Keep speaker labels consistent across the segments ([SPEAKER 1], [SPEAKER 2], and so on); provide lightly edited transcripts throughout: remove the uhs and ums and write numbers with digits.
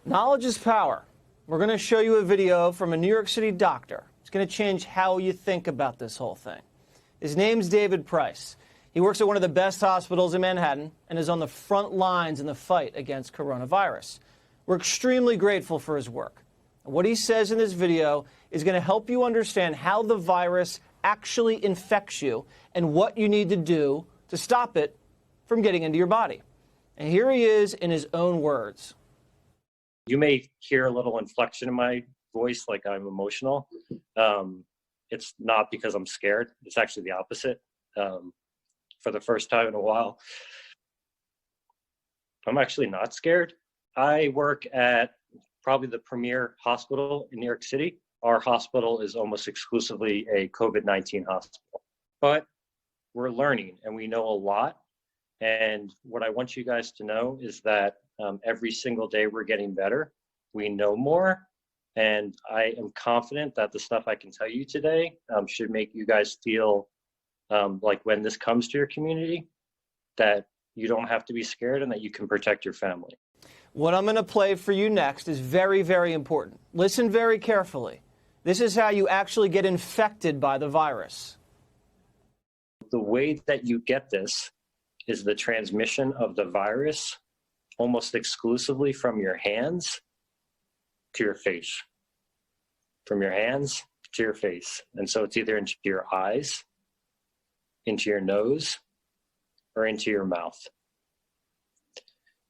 [SPEAKER 1] Knowledge is power. We're going to show you a video from a New York City doctor. It's going to change how you think about this whole thing. His name's David Price. He works at one of the best hospitals in Manhattan and is on the front lines in the fight against coronavirus. We're extremely grateful for his work. What he says in this video is going to help you understand how the virus actually infects you and what you need to do to stop it from getting into your body. And here he is in his own words.
[SPEAKER 2] You may hear a little inflection in my voice, like I'm emotional. It's not because I'm scared. It's actually the opposite. For the first time in a while, I'm actually not scared. I work at probably the premier hospital in New York City. Our hospital is almost exclusively a COVID-19 hospital. But we're learning and we know a lot. And what I want you guys to know is that every single day we're getting better. We know more. And I am confident that the stuff I can tell you today should make you guys feel like when this comes to your community, that you don't have to be scared and that you can protect your family.
[SPEAKER 1] What I'm going to play for you next is very, very important. Listen very carefully. This is how you actually get infected by the virus.
[SPEAKER 2] The way that you get this is the transmission of the virus almost exclusively from your hands to your face. From your hands to your face. And so it's either into your eyes, into your nose, or into your mouth.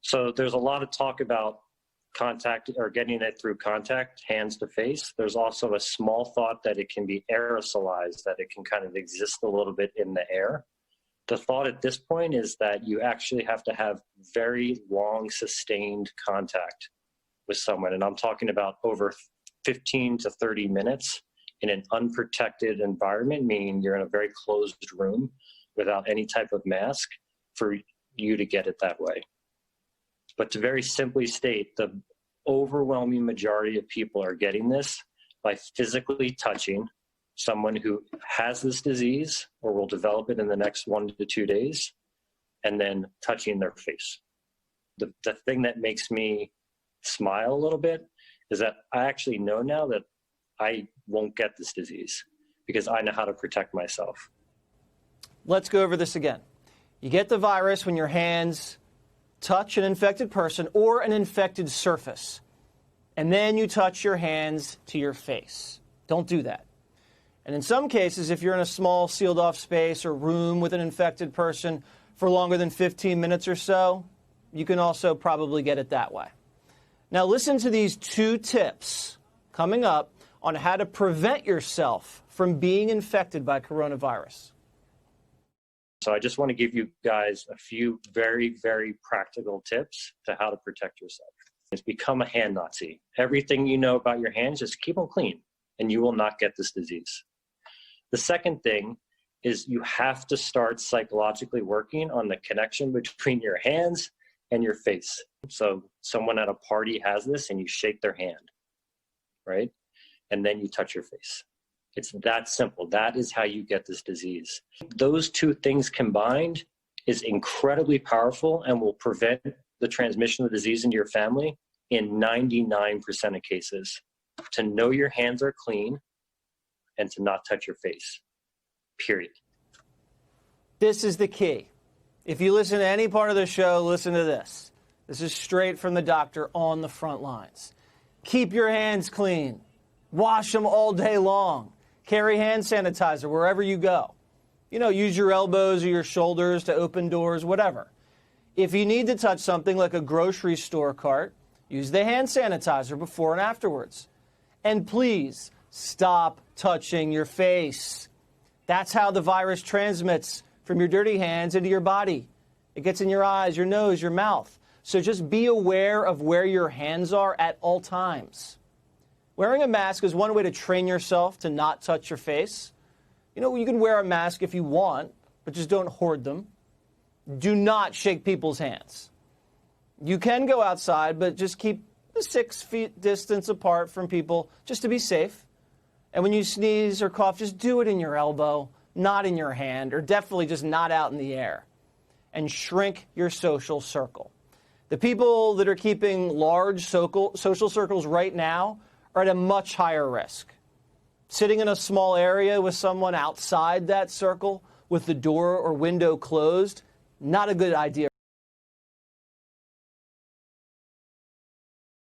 [SPEAKER 2] So there's a lot of talk about contact or getting it through contact, hands to face. There's also a small thought that it can be aerosolized, that it can kind of exist a little bit in the air. The thought at this point is that you actually have to have very long, sustained contact with someone. And I'm talking about over 15 to 30 minutes in an unprotected environment, meaning you're in a very closed room without any type of mask, for you to get it that way. But to very simply state, the overwhelming majority of people are getting this by physically touching someone who has this disease or will develop it in the next 1 to 2 days, and then touching their face. The thing that makes me smile a little bit is that I actually know now that I won't get this disease because I know how to protect myself.
[SPEAKER 1] Let's go over this again. You get the virus when your hands touch an infected person or an infected surface, and then you touch your hands to your face. Don't do that. And in some cases, if you're in a small sealed off space or room with an infected person for longer than 15 minutes or so, you can also probably get it that way. Now listen to these 2 tips coming up on how to prevent yourself from being infected by coronavirus.
[SPEAKER 2] So I just want to give you guys a few very, very practical tips to how to protect yourself. It's become a hand Nazi. Everything you know about your hands, just keep them clean and you will not get this disease. The second thing is you have to start psychologically working on the connection between your hands and your face. So someone at a party has this and you shake their hand, right? And then you touch your face. It's that simple. That is how you get this disease. Those 2 things combined is incredibly powerful and will prevent the transmission of the disease into your family in 99% of cases. To know your hands are clean and to not touch your face, period.
[SPEAKER 1] This is the key. If you listen to any part of the show, listen to this. This is straight from the doctor on the front lines. Keep your hands clean. Wash them all day long. Carry hand sanitizer wherever you go. Use your elbows or your shoulders to open doors, whatever. If you need to touch something like a grocery store cart, use the hand sanitizer before and afterwards. And please stop touching your face. That's how the virus transmits from your dirty hands into your body. It gets in your eyes, your nose, your mouth. So just be aware of where your hands are at all times. Wearing a mask is one way to train yourself to not touch your face. You can wear a mask if you want, but just don't hoard them. Do not shake people's hands. You can go outside, but just keep 6 feet distance apart from people just to be safe. And when you sneeze or cough, just do it in your elbow, not in your hand, or definitely just not out in the air. And shrink your social circle. The people that are keeping large social circles right now are at a much higher risk. Sitting in a small area with someone outside that circle with the door or window closed, not a good idea